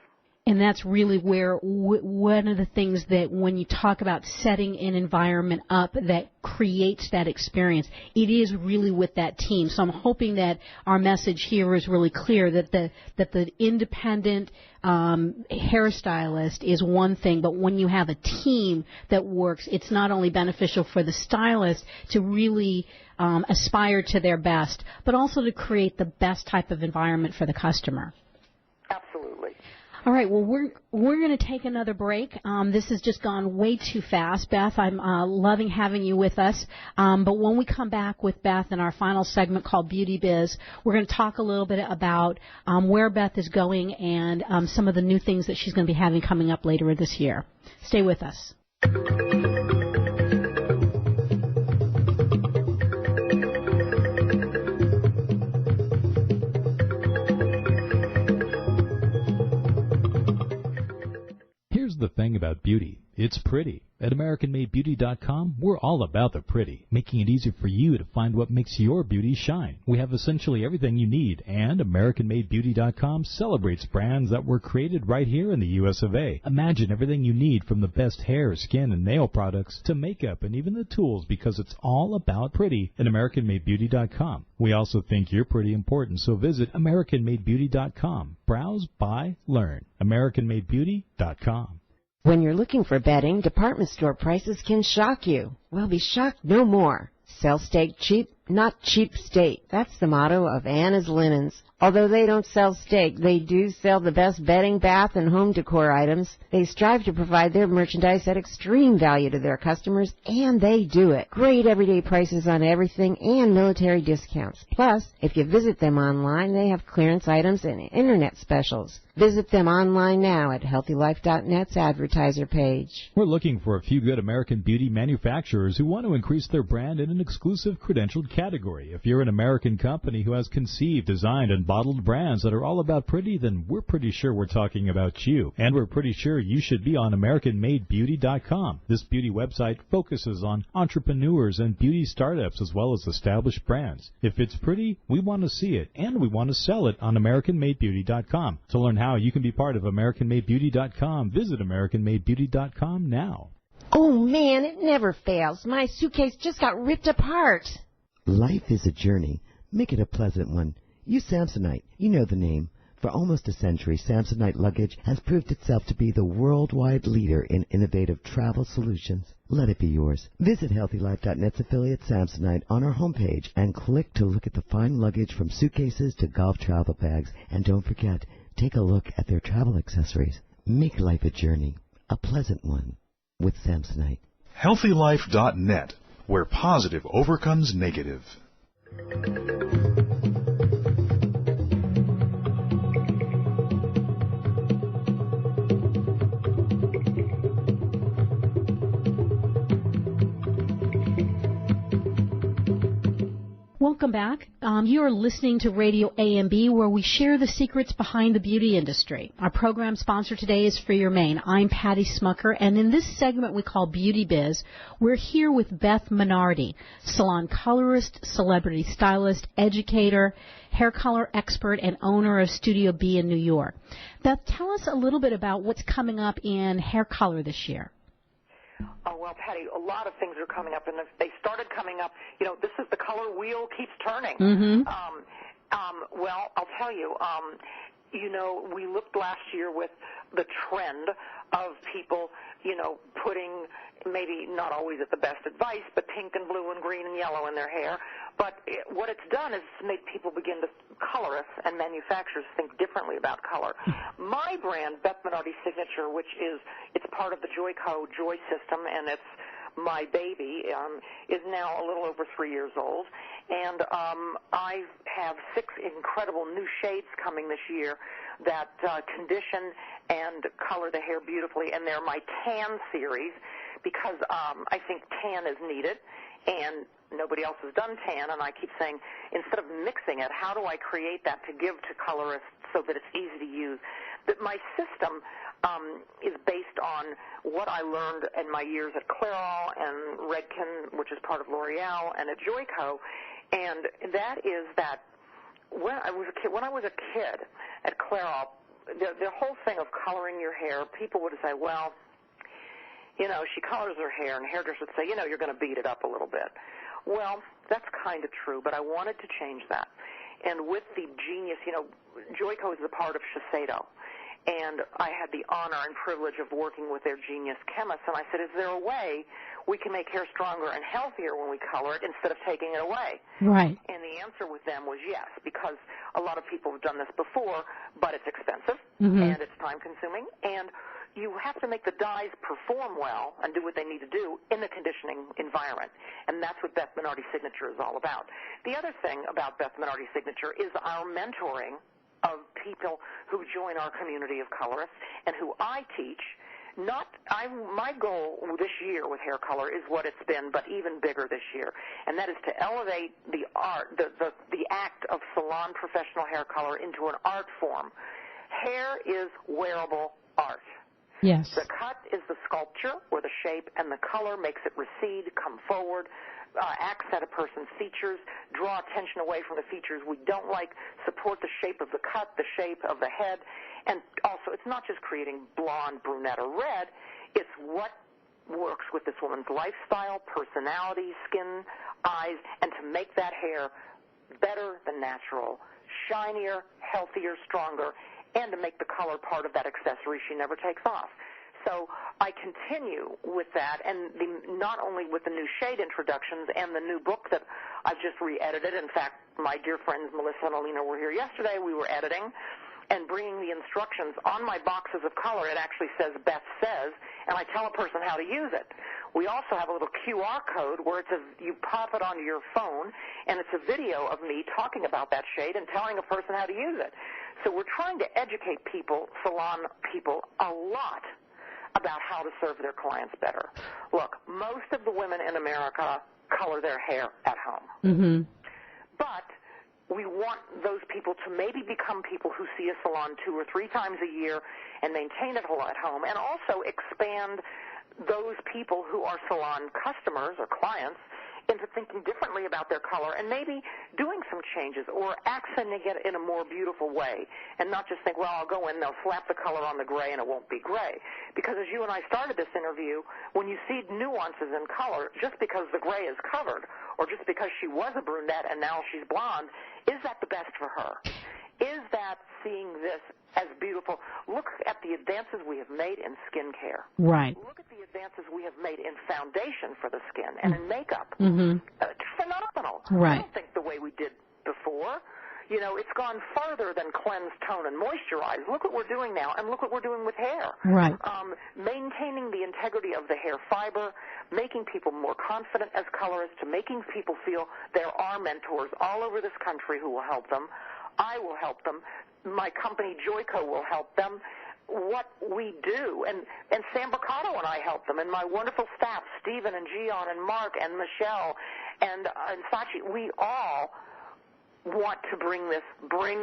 And that's really where one of the things that when you talk about setting an environment up that creates that experience, it is really with that team. So I'm hoping that our message here is really clear that the independent hairstylist is one thing, but when you have a team that works, it's not only beneficial for the stylist to really aspire to their best, but also to create the best type of environment for the customer. Absolutely. All right, well, we're going to take another break. This has just gone way too fast. Beth, I'm loving having you with us. But when we come back with Beth in our final segment called Beauty Biz, we're going to talk a little bit about where Beth is going and some of the new things that she's going to be having coming up later this year. Stay with us. The thing about beauty. It's pretty. At AmericanMadeBeauty.com, we're all about the pretty, making it easy for you to find what makes your beauty shine. We have essentially everything you need, and AmericanMadeBeauty.com celebrates brands that were created right here in the U.S. of A. Imagine everything you need from the best hair, skin, and nail products to makeup and even the tools, because it's all about pretty at AmericanMadeBeauty.com. We also think you're pretty important, so visit AmericanMadeBeauty.com. Browse, buy, learn. AmericanMadeBeauty.com. When you're looking for bedding, department store prices can shock you. Well, be shocked no more. Sell steak cheap, not cheap state. That's the motto of Anna's Linens. Although they don't sell steak, they do sell the best bedding, bath, and home decor items. They strive to provide their merchandise at extreme value to their customers, and they do it. Great everyday prices on everything and military discounts. Plus, if you visit them online, they have clearance items and internet specials. Visit them online now at HealthyLife.net's advertiser page. We're looking for a few good American beauty manufacturers who want to increase their brand in an exclusive credentialed category. If you're an American company who has conceived, designed, and bottled brands that are all about pretty, then we're pretty sure we're talking about you. And we're pretty sure you should be on AmericanMadeBeauty.com. This beauty website focuses on entrepreneurs and beauty startups as well as established brands. If it's pretty, we want to see it, and we want to sell it on AmericanMadeBeauty.com. To learn how you can be part of AmericanMadeBeauty.com, visit AmericanMadeBeauty.com now. Oh, man, it never fails. My suitcase just got ripped apart. Life is a journey. Make it a pleasant one. Use Samsonite. You know the name. For almost a century, Samsonite luggage has proved itself to be the worldwide leader in innovative travel solutions. Let it be yours. Visit HealthyLife.net's affiliate Samsonite on our homepage and click to look at the fine luggage from suitcases to golf travel bags. And don't forget, take a look at their travel accessories. Make life a journey, a pleasant one, with Samsonite. HealthyLife.net, where positive overcomes negative. Welcome back. You are listening to RadioAMB, where we share the secrets behind the beauty industry. Our program sponsor today is For Your Main. I'm Patty Smucker, and in this segment we call Beauty Biz, we're here with Beth Minardi, salon colorist, celebrity stylist, educator, hair color expert, and owner of Studio B in New York. Beth, tell us a little bit about what's coming up in hair color this year. Oh, well, Patty, a lot of things are coming up, and if they started coming up, this is the color wheel keeps turning. Mm-hmm. Well, I'll tell you, we looked last year with the trend of people, putting maybe not always at the best advice, but pink and blue and green and yellow in their hair. But what it's done is made people begin to, colorists and manufacturers, think differently about color. My brand, Beth Minardi Signature, which it's part of the Joico Joy system, and it's my baby, is now a little over 3 years old. And I have 6 incredible new shades coming this year that condition and color the hair beautifully, and they're my tan series because I think tan is needed, and nobody else has done tan, and I keep saying, instead of mixing it, how do I create that to give to colorists so that it's easy to use? That my system is based on what I learned in my years at Clairol and Redken, which is part of L'Oreal, and at Joico, and that is that when I was a kid at Clairol, the whole thing of coloring your hair, people would say, well, she colors her hair, and hairdressers would say, you're going to beat it up a little bit. Well, that's kind of true, but I wanted to change that. And with the genius, Joico is a part of Shiseido, and I had the honor and privilege of working with their genius chemists, and I said, is there a way we can make hair stronger and healthier when we color it instead of taking it away? Right. And the answer with them was yes, because a lot of people have done this before, but it's expensive, mm-hmm. and it's time-consuming, and you have to make the dyes perform well and do what they need to do in the conditioning environment. And that's what Beth Minardi Signature is all about. The other thing about Beth Minardi Signature is our mentoring of people who join our community of colorists and who I teach. My goal this year with hair color is what it's been, but even bigger this year, and that is to elevate the art, the act of salon professional hair color into an art form. Hair is wearable art. Yes. The cut is the sculpture or the shape, and the color makes it recede, come forward, accent a person's features, draw attention away from the features we don't like, support the shape of the cut, the shape of the head, and also it's not just creating blonde, brunette, or red, it's what works with this woman's lifestyle, personality, skin, eyes, and to make that hair better than natural, shinier, healthier, stronger, and to make the color part of that accessory she never takes off. So I continue with that, and not only with the new shade introductions and the new book that I've just re-edited. In fact, my dear friends Melissa and Alina were here yesterday. We were editing and bringing the instructions on my boxes of color. It actually says Beth Says, and I tell a person how to use it. We also have a little QR code where it says you pop it onto your phone, and it's a video of me talking about that shade and telling a person how to use it. So we're trying to educate people, salon people, a lot about how to serve their clients better. Look, most of the women in America color their hair at home. Mm-hmm. But we want those people to maybe become people who see a salon 2 or 3 times a year and maintain it at home, and also expand those people who are salon customers or clients into thinking differently about their color and maybe doing some changes or accenting it in a more beautiful way, and not just think, well, I'll go in, they'll slap the color on the gray and it won't be gray. Because as you and I started this interview, when you see nuances in color, just because the gray is covered or just because she was a brunette and now she's blonde, is that the best for her? Is that seeing this as beautiful? Look at the advances we have made in skincare. Right. Look at the advances we have made in foundation for the skin and in makeup. Mm-hmm. Phenomenal. Right. I don't think the way we did before. You know, it's gone farther than cleanse, tone, and moisturize. Look what we're doing now, and look what we're doing with hair. Right. Maintaining the integrity of the hair fiber, making people more confident as colorists, to making people feel there are mentors all over this country who will help them. I will help them. My company, Joico, will help them. What we do, and Sam Boccato and I help them, and my wonderful staff, Stephen and Gian and Mark and Michelle and Sachi, we all want to bring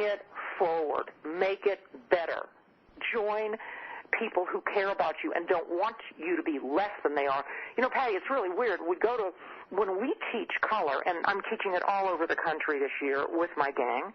it forward, make it better. Join people who care about you and don't want you to be less than they are. You know, Patty, it's really weird. When we teach color, and I'm teaching it all over the country this year with my gang,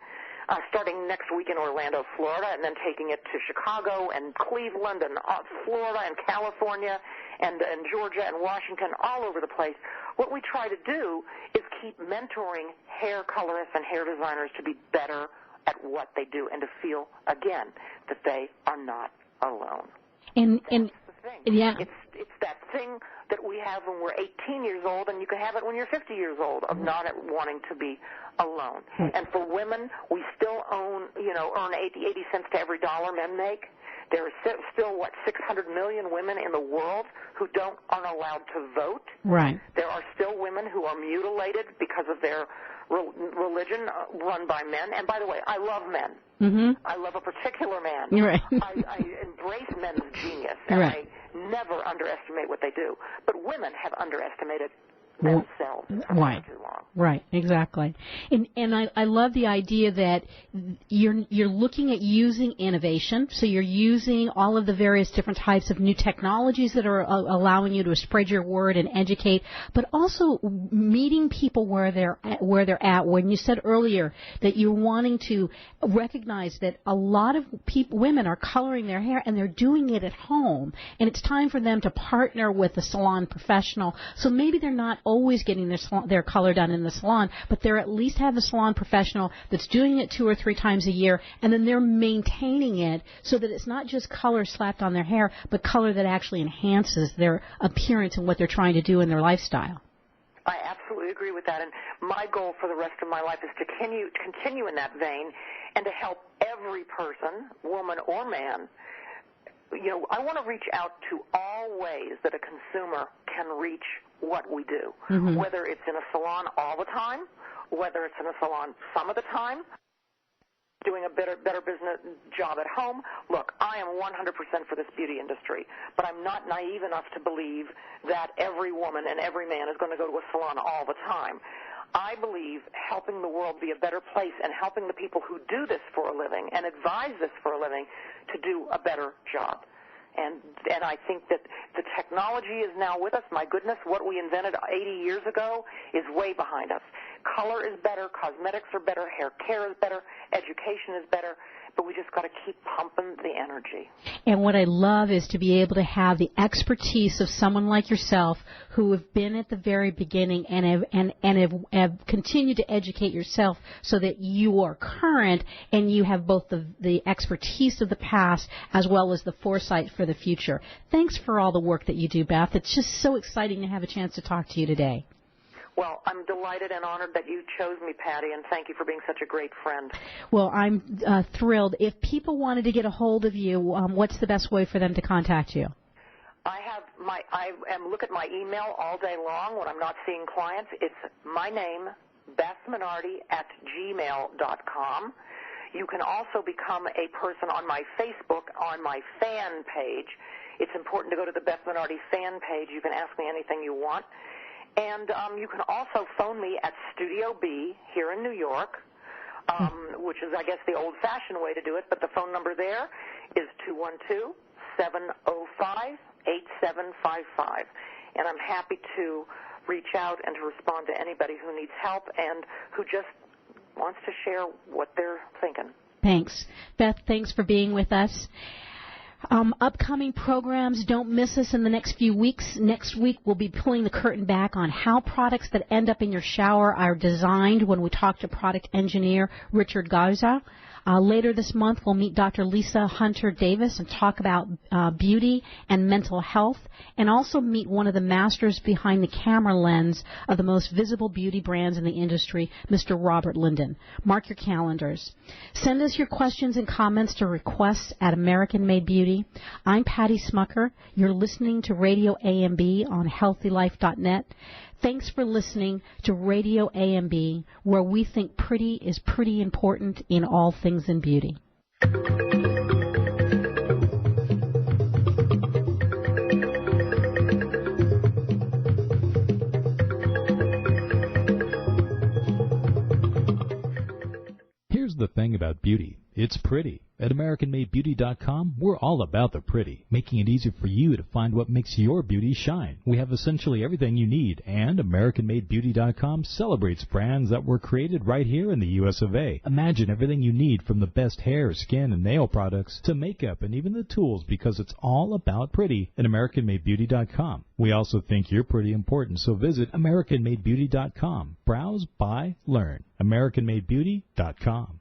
starting next week in Orlando, Florida, and then taking it to Chicago and Cleveland and Florida and California and Georgia and Washington, all over the place. What we try to do is keep mentoring hair colorists and hair designers to be better at what they do and to feel, again, that they are not alone. And That's the thing. Yeah. It's that thing that we have when we're 18 years old, and you can have it when you're 50 years old, of not wanting to be alone. And for women, we still earn 80 cents to every dollar men make. There are still, 600 million women in the world who aren't allowed to vote. Right. There are still women who are mutilated because of their religion run by men. And by the way, I love men. Mm-hmm. I love a particular man. Right. I embrace men's genius, and right. I never underestimate what they do. But women have underestimated themselves for right. too long. Right, exactly. And I love the idea that you're looking at using innovation, so you're using all of the various different types of new technologies that are allowing you to spread your word and educate, but also meeting people where they're at. When you said earlier that you're wanting to recognize that a lot of women are coloring their hair and they're doing it at home, and it's time for them to partner with a salon professional. So maybe they're not always getting their color done in the salon, but they're at least have a salon professional that's doing it 2 or 3 times a year, and then they're maintaining it so that it's not just color slapped on their hair, but color that actually enhances their appearance and what they're trying to do in their lifestyle. I absolutely agree with that, and my goal for the rest of my life is to continue in that vein and to help every person, woman or man. You know, I want to reach out to all ways that a consumer can reach what we do, mm-hmm. whether it's in a salon all the time, whether it's in a salon some of the time, doing a better business job at home. Look, I am 100% for this beauty industry, but I'm not naive enough to believe that every woman and every man is going to go to a salon all the time. I believe helping the world be a better place and helping the people who do this for a living and advise this for a living to do a better job. And I think that the technology is now with us. My goodness, what we invented 80 years ago is way behind us. Color is better, cosmetics are better, hair care is better, education is better, but we just got to keep pumping the energy. And what I love is to be able to have the expertise of someone like yourself who have been at the very beginning and have continued to educate yourself so that you are current and you have both the expertise of the past as well as the foresight for the future. Thanks for all the work that you do, Beth. It's just so exciting to have a chance to talk to you today. Well, I'm delighted and honored that you chose me, Patty, and thank you for being such a great friend. Well, I'm thrilled. If people wanted to get a hold of you, what's the best way for them to contact you? I look at my email all day long when I'm not seeing clients. It's my name, Beth Minardi @gmail.com. You can also become a person on my Facebook on my fan page. It's important to go to the Beth Minardi fan page. You can ask me anything you want. And you can also phone me at Studio B here in New York, which is, I guess, the old-fashioned way to do it. But the phone number there is 212-705-8755. And I'm happy to reach out and to respond to anybody who needs help and who just wants to share what they're thinking. Thanks. Beth, thanks for being with us. Upcoming programs, don't miss us in the next few weeks. Next week, we'll be pulling the curtain back on how products that end up in your shower are designed when we talk to product engineer Richard Garza. Later this month, we'll meet Dr. Lisa Hunter-Davis and talk about beauty and mental health, and also meet one of the masters behind the camera lens of the most visible beauty brands in the industry, Mr. Robert Linden. Mark your calendars. Send us your questions and comments to requests at American Made Beauty. I'm Patty Smucker. You're listening to Radio AMB on HealthyLife.net. Thanks for listening to Radio AMB, where we think pretty is pretty important in all things in beauty. Here's the thing about beauty. It's pretty. At AmericanMadeBeauty.com, we're all about the pretty, making it easier for you to find what makes your beauty shine. We have essentially everything you need, and AmericanMadeBeauty.com celebrates brands that were created right here in the U.S. of A. Imagine everything you need from the best hair, skin, and nail products to makeup and even the tools, because it's all about pretty at AmericanMadeBeauty.com. We also think you're pretty important, so visit AmericanMadeBeauty.com. Browse, buy, learn. AmericanMadeBeauty.com.